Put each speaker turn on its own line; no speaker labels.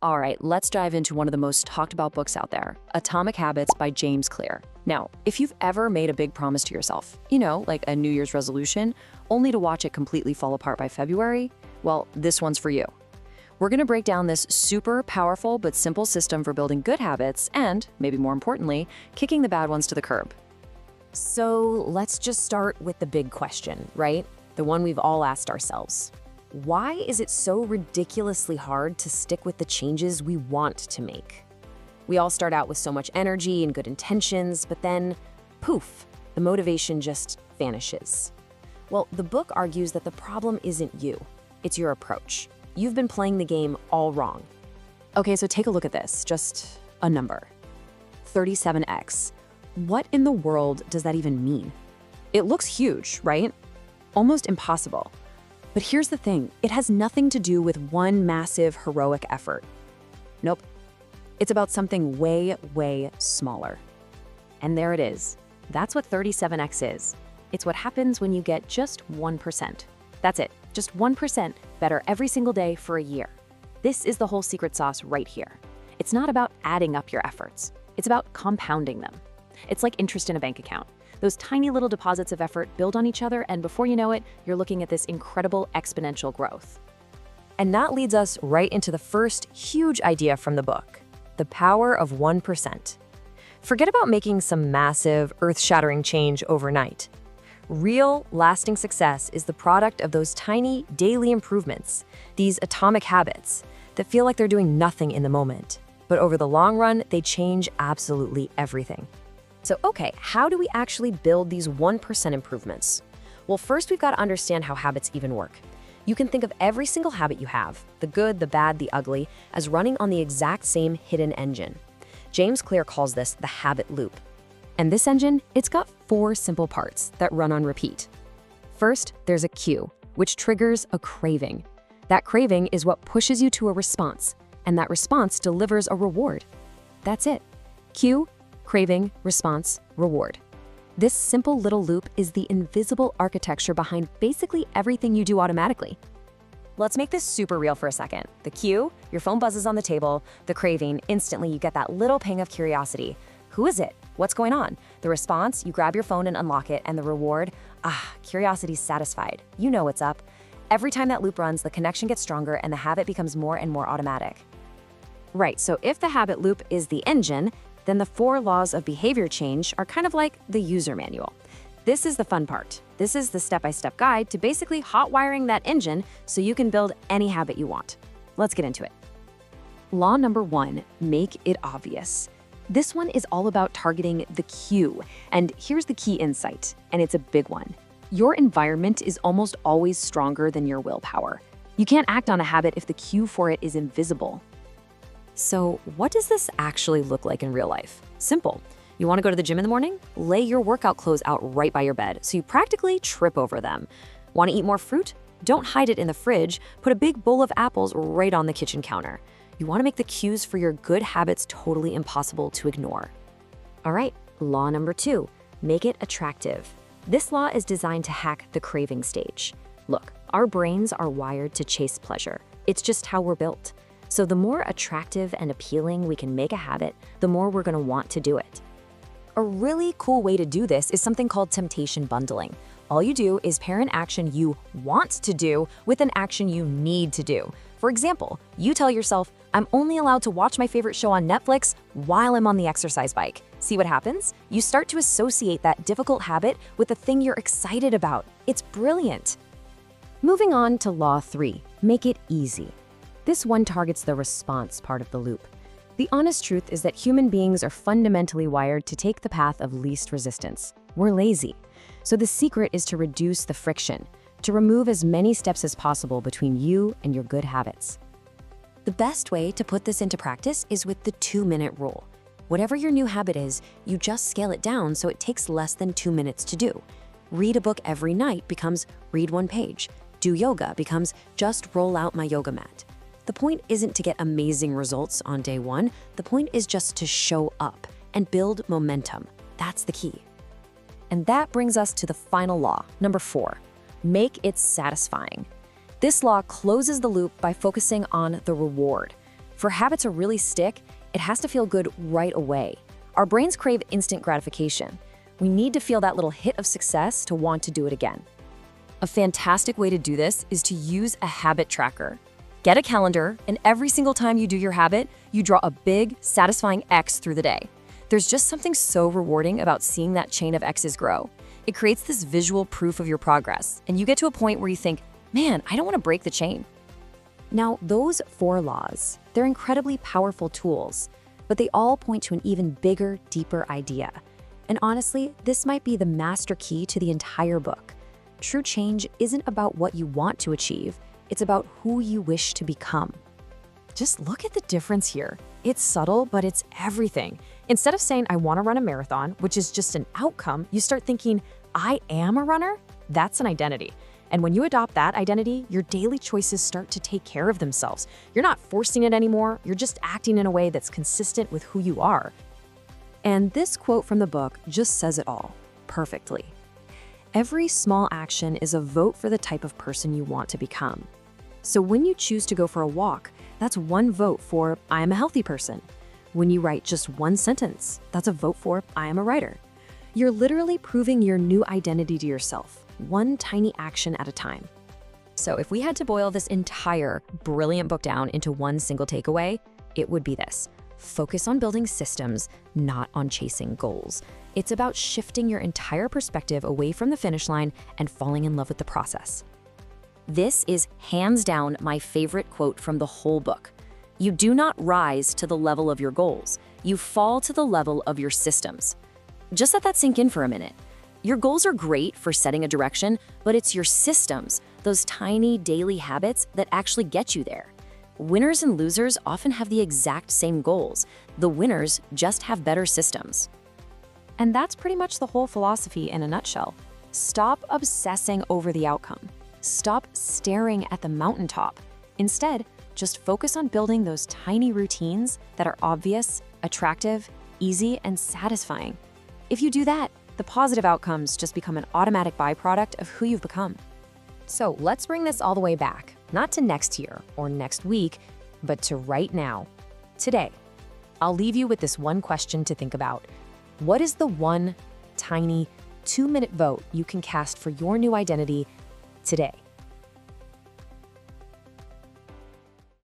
All right, let's dive into one of the most talked about books out there, Atomic Habits by James Clear. Now, if you've ever made a big promise to yourself, like a New Year's resolution, only to watch it completely fall apart by February, well, this one's for you. We're going to break down this super powerful but simple system for building good habits and, maybe more importantly, kicking the bad ones to the curb.
So let's just start with the big question, right? The one we've all asked ourselves. Why is it so ridiculously hard to stick with the changes we want to make? We all start out with so much energy and good intentions, but then, poof, the motivation just vanishes. Well, the book argues that the problem isn't you, it's your approach. You've been playing the game all wrong.
Okay, so take a look at this, just a number. 37x. What in the world does that even mean? It looks huge, right? Almost impossible. But here's the thing, it has nothing to do with one massive heroic effort. Nope. It's about something way, way smaller. And there it is. That's what 37x is. It's what happens when you get just 1%. That's it, just 1% better every single day for a year. This is the whole secret sauce right here. It's not about adding up your efforts. It's about compounding them. It's like interest in a bank account. Those tiny little deposits of effort build on each other, and before you know it, you're looking at this incredible exponential growth.
And that leads us right into the first huge idea from the book, the power of 1%. Forget about making some massive, earth-shattering change overnight. Real, lasting success is the product of those tiny, daily improvements, these atomic habits that feel like they're doing nothing in the moment. But over the long run, they change absolutely everything. So, okay, how do we actually build these 1% improvements? Well, first we've got to understand how habits even work. You can think of every single habit you have, the good, the bad, the ugly, as running on the exact same hidden engine. James Clear calls this the habit loop. And this engine, it's got 4 simple parts that run on repeat. First, there's a cue, which triggers a craving. That craving is what pushes you to a response, and that response delivers a reward. That's it. Cue, craving, response, reward. This simple little loop is the invisible architecture behind basically everything you do automatically. Let's make this super real for a second. The cue, your phone buzzes on the table. The craving, instantly you get that little pang of curiosity. Who is it? What's going on? The response, you grab your phone and unlock it, and the reward, curiosity's satisfied. You know what's up. Every time that loop runs, the connection gets stronger and the habit becomes more and more automatic. Right, so if the habit loop is the engine, then the 4 laws of behavior change are kind of like the user manual. This is the fun part. This is the step-by-step guide to basically hot wiring that engine so you can build any habit you want. Let's get into it. Law number 1, make it obvious. This one is all about targeting the cue. And here's the key insight, and it's a big one. Your environment is almost always stronger than your willpower. You can't act on a habit if the cue for it is invisible. So what does this actually look like in real life? Simple. You want to go to the gym in the morning? Lay your workout clothes out right by your bed so you practically trip over them. Want to eat more fruit? Don't hide it in the fridge. Put a big bowl of apples right on the kitchen counter. You want to make the cues for your good habits totally impossible to ignore. All right, law number 2, make it attractive. This law is designed to hack the craving stage. Look, our brains are wired to chase pleasure. It's just how we're built. So the more attractive and appealing we can make a habit, the more we're going to want to do it. A really cool way to do this is something called temptation bundling. All you do is pair an action you want to do with an action you need to do. For example, you tell yourself, I'm only allowed to watch my favorite show on Netflix while I'm on the exercise bike. See what happens? You start to associate that difficult habit with the thing you're excited about. It's brilliant. Moving on to law 3, make it easy. This one targets the response part of the loop. The honest truth is that human beings are fundamentally wired to take the path of least resistance. We're lazy. So the secret is to reduce the friction, to remove as many steps as possible between you and your good habits. The best way to put this into practice is with the 2-minute rule. Whatever your new habit is, you just scale it down so it takes less than 2 minutes to do. Read a book every night becomes read 1 page. Do yoga becomes just roll out my yoga mat. The point isn't to get amazing results on day 1. The point is just to show up and build momentum. That's the key. And that brings us to the final law, number 4, make it satisfying. This law closes the loop by focusing on the reward. For habits to really stick, it has to feel good right away. Our brains crave instant gratification. We need to feel that little hit of success to want to do it again. A fantastic way to do this is to use a habit tracker. Get a calendar, and every single time you do your habit, you draw a big, satisfying X through the day. There's just something so rewarding about seeing that chain of X's grow. It creates this visual proof of your progress, and you get to a point where you think, man, I don't want to break the chain. Now, those 4 laws, they're incredibly powerful tools, but they all point to an even bigger, deeper idea. And honestly, this might be the master key to the entire book. True change isn't about what you want to achieve, it's about who you wish to become. Just look at the difference here. It's subtle, but it's everything. Instead of saying, I want to run a marathon, which is just an outcome, you start thinking, I am a runner? That's an identity. And when you adopt that identity, your daily choices start to take care of themselves. You're not forcing it anymore, you're just acting in a way that's consistent with who you are. And this quote from the book just says it all, perfectly. Every small action is a vote for the type of person you want to become. So when you choose to go for a walk, that's one vote for I am a healthy person. When you write just one sentence, that's a vote for I am a writer. You're literally proving your new identity to yourself, one tiny action at a time. So if we had to boil this entire brilliant book down into one single takeaway, it would be this. Focus on building systems, not on chasing goals. It's about shifting your entire perspective away from the finish line and falling in love with the process. This is hands down my favorite quote from the whole book. You do not rise to the level of your goals. You fall to the level of your systems. Just let that sink in for a minute. Your goals are great for setting a direction, but it's your systems, those tiny daily habits that actually get you there. Winners and losers often have the exact same goals. The winners just have better systems. And that's pretty much the whole philosophy in a nutshell. Stop obsessing over the outcome. Stop staring at the mountaintop. Instead, just focus on building those tiny routines that are obvious, attractive, easy, and satisfying. If you do that, the positive outcomes just become an automatic byproduct of who you've become. So let's bring this all the way back, not to next year or next week, but to right now, today. I'll leave you with this one question to think about. What is the one tiny 2-minute vote you can cast for your new identity today?